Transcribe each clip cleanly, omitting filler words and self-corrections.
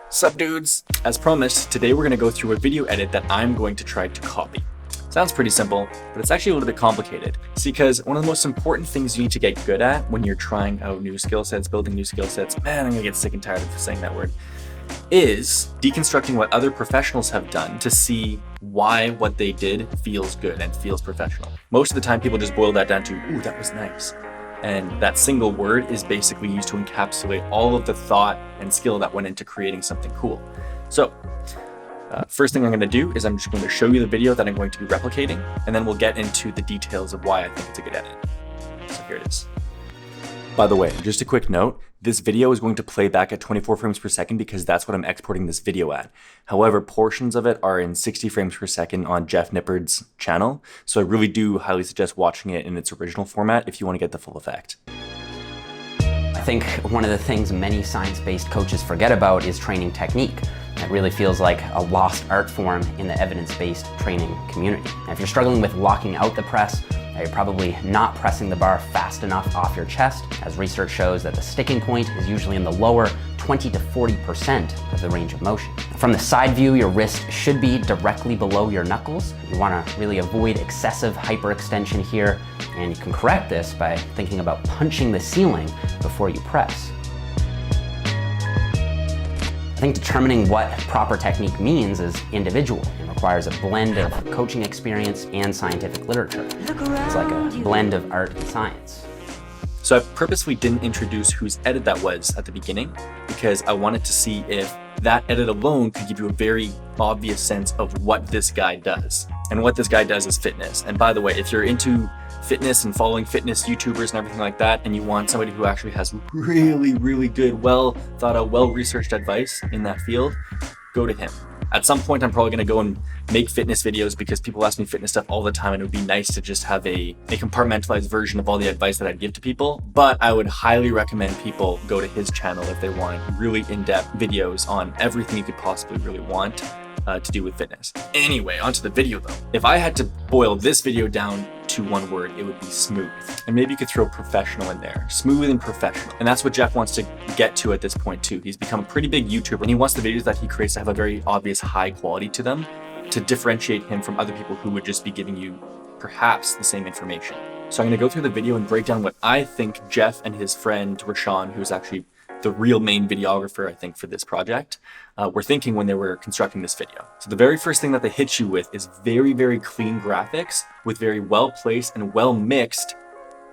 Sup dudes? As promised, today we're going to go through a video edit that I'm going to try to copy. Sounds pretty simple, but it's actually a little bit complicated. See, because one of the most important things you need to get good at when you're trying out new skill sets, building new skill sets, man, I'm going to get sick and tired of saying that word, is deconstructing what other professionals have done to see why what they did feels good and feels professional. Most of the time people just boil that down to, ooh, that was nice. And that single word is basically used to encapsulate all of the thought and skill that went into creating something cool. So first thing I'm going to do is I'm just going to show you the video that I'm going to be replicating, and then we'll get into the details of why I think it's a good edit. So here it is. By the way, just a quick note, this video is going to play back at 24 frames per second because that's what I'm exporting this video at. However, portions of it are in 60 frames per second on Jeff Nippard's channel, so I really do highly suggest watching it in its original format if you want to get the full effect. I think one of the things many science-based coaches forget about is training technique. It really feels like a lost art form in the evidence-based training community. Now, if you're struggling with locking out the press, you're probably not pressing the bar fast enough off your chest, as research shows that the sticking point is usually in the lower 20 to 40% of the range of motion. From the side view, your wrist should be directly below your knuckles. You want to really avoid excessive hyperextension here, and you can correct this by thinking about punching the ceiling before you press. I think determining what proper technique means is individual and requires a blend of coaching experience and scientific literature. It's like a blend of art and science. So I purposely didn't introduce whose edit that was at the beginning because I wanted to see if that edit alone could give you a very obvious sense of what this guy does. And what this guy does is fitness. And by the way, if you're into fitness and following fitness YouTubers and everything like that, and you want somebody who actually has really good, well thought out, well-researched advice in that field, go to him. At some point, I'm probably going to go and make fitness videos because people ask me fitness stuff all the time, and it would be nice to just have a compartmentalized version of all the advice that I'd give to people. But I would highly recommend people go to his channel if they want really in-depth videos on everything you could possibly really want to do with fitness. Anyway, onto the video though. If I had to boil this video down to one word, it would be smooth. And maybe you could throw professional in there. Smooth and professional. And that's what Jeff wants to get to at this point too. He's become a pretty big YouTuber, and he wants the videos that he creates to have a very obvious high quality to them to differentiate him from other people who would just be giving you perhaps the same information. So I'm gonna go through the video and break down what I think Jeff and his friend Rashawn, who's actually the real main videographer, I think, for this project, were thinking when they were constructing this video. So the very first thing that they hit you with is very clean graphics with very well-placed and well-mixed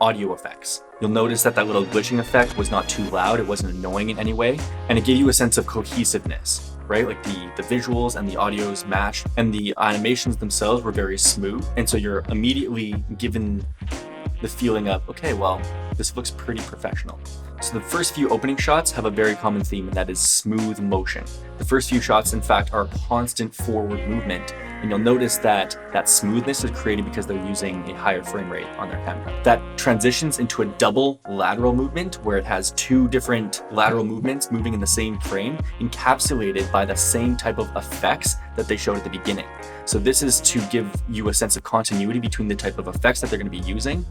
audio effects. You'll notice that that little glitching effect was not too loud, it wasn't annoying in any way, and it gave you a sense of cohesiveness, right? Like the visuals and the audios matched, and the animations themselves were very smooth, and so you're immediately given the feeling of, okay, well, this looks pretty professional. So the first few opening shots have a very common theme, and that is smooth motion. The first few shots, in fact, are constant forward movement, and you'll notice that that smoothness is created because they're using a higher frame rate on their camera. That transitions into a double lateral movement where it has two different lateral movements moving in the same frame, encapsulated by the same type of effects that they showed at the beginning. So this is to give you a sense of continuity between the type of effects that they're going to be using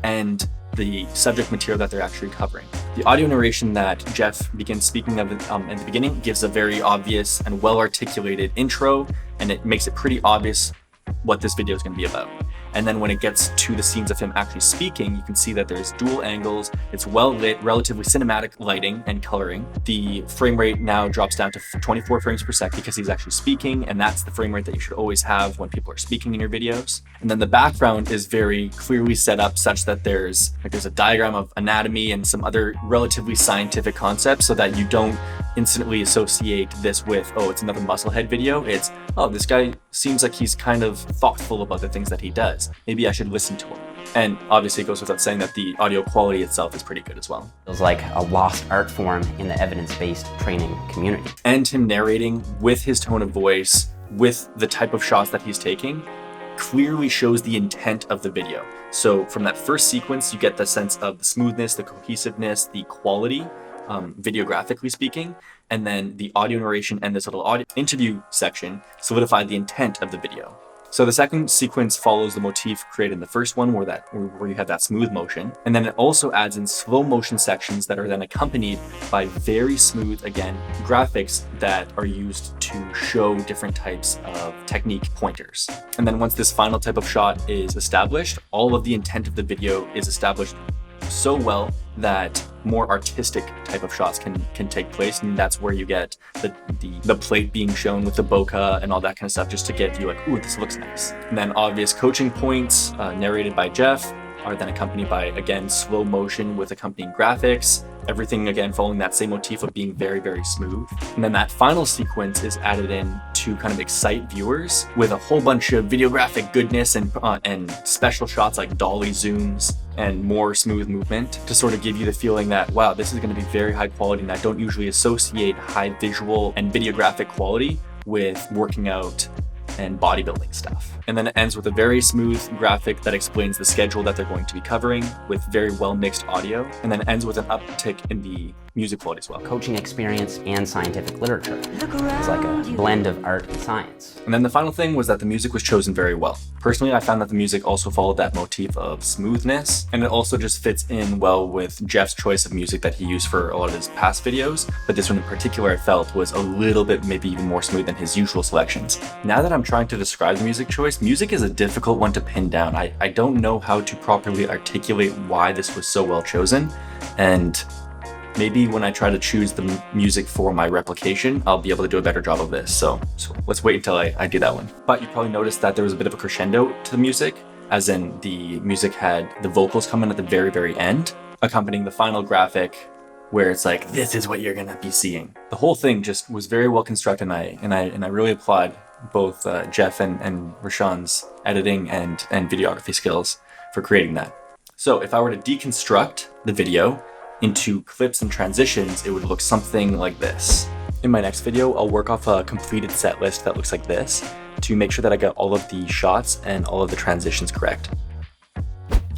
and the subject material that they're actually covering. The audio narration that Jeff begins speaking of in the beginning gives a very obvious and well-articulated intro, and it makes it pretty obvious what this video is going to be about. And then when it gets to the scenes of him actually speaking, you can see that there's dual angles, it's well lit, relatively cinematic lighting and coloring. The frame rate now drops down to 24 frames per second because he's actually speaking, and that's the frame rate that you should always have when people are speaking in your videos. And then the background is very clearly set up such that there's a diagram of anatomy and some other relatively scientific concepts so that you don't instantly associate this with, oh, it's another musclehead video. It's, oh, this guy seems like he's kind of thoughtful about the things that he does. Maybe I should listen to him. And obviously it goes without saying that the audio quality itself is pretty good as well. Feels like a lost art form in the evidence-based training community. And him narrating with his tone of voice, with the type of shots that he's taking, clearly shows the intent of the video. So from that first sequence, you get the sense of the smoothness, the cohesiveness, the quality, videographically speaking, and then the audio narration and this little audio interview section solidify the intent of the video. So the second sequence follows the motif created in the first one where you have that smooth motion. And then it also adds in slow motion sections that are then accompanied by very smooth, again, graphics that are used to show different types of technique pointers. And then once this final type of shot is established, all of the intent of the video is established so well that more artistic type of shots can take place, and that's where you get the plate being shown with the bokeh and all that kind of stuff, just to get you like, ooh, this looks nice. And then obvious coaching points narrated by Jeff are then accompanied by, again, slow motion with accompanying graphics. Everything, again, following that same motif of being very, very smooth. And then that final sequence is added in to kind of excite viewers with a whole bunch of videographic goodness and special shots like dolly zooms and more smooth movement to sort of give you the feeling that, wow, this is going to be very high quality, and I don't usually associate high visual and videographic quality with working out and bodybuilding stuff. And then it ends with a very smooth graphic that explains the schedule that they're going to be covering with very well mixed audio, and then ends with an uptick in the music quality as well. Coaching experience and scientific literature. It's like a blend of art and science. And then the final thing was that the music was chosen very well. Personally, I found that the music also followed that motif of smoothness, and it also just fits in well with Jeff's choice of music that he used for a lot of his past videos. But this one in particular, I felt was a little bit maybe even more smooth than his usual selections. Now that I'm trying to describe the music choice, music is a difficult one to pin down. I don't know how to properly articulate why this was so well chosen, and maybe when I try to choose the music for my replication, I'll be able to do a better job of this. So let's wait until I do that one. But you probably noticed that there was a bit of a crescendo to the music, as in the music had the vocals come in at the very, very end, accompanying the final graphic where it's like, this is what you're gonna be seeing. The whole thing just was very well constructed, and I really applaud both Jeff and Rashawn's editing and videography skills for creating that. So if I were to deconstruct the video into clips and transitions, it would look something like this. In my next video, I'll work off a completed set list that looks like this to make sure that I got all of the shots and all of the transitions correct.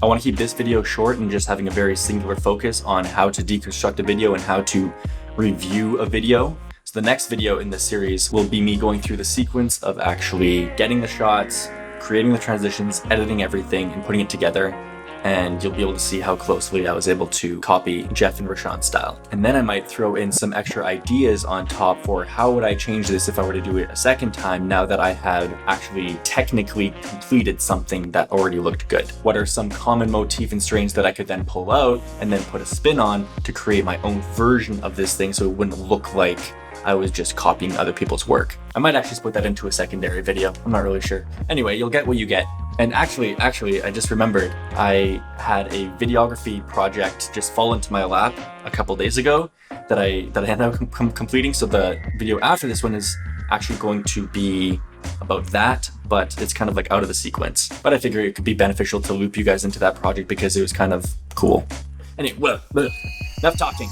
I want to keep this video short and just having a very singular focus on how to deconstruct a video and how to review a video. So the next video in this series will be me going through the sequence of actually getting the shots, creating the transitions, editing everything, and putting it together. And you'll be able to see how closely I was able to copy Jeff and Rashawn's style. And then I might throw in some extra ideas on top for how would I change this if I were to do it a second time now that I had actually technically completed something that already looked good. What are some common motif and strains that I could then pull out and then put a spin on to create my own version of this thing so it wouldn't look like I was just copying other people's work. I might actually split that into a secondary video. I'm not really sure. Anyway, you'll get what you get. And actually, I just remembered I had a videography project just fall into my lap a couple days ago that I ended up completing. So the video after this one is actually going to be about that, but it's kind of like out of the sequence. But I figure it could be beneficial to loop you guys into that project because it was kind of cool. Anyway, enough talking.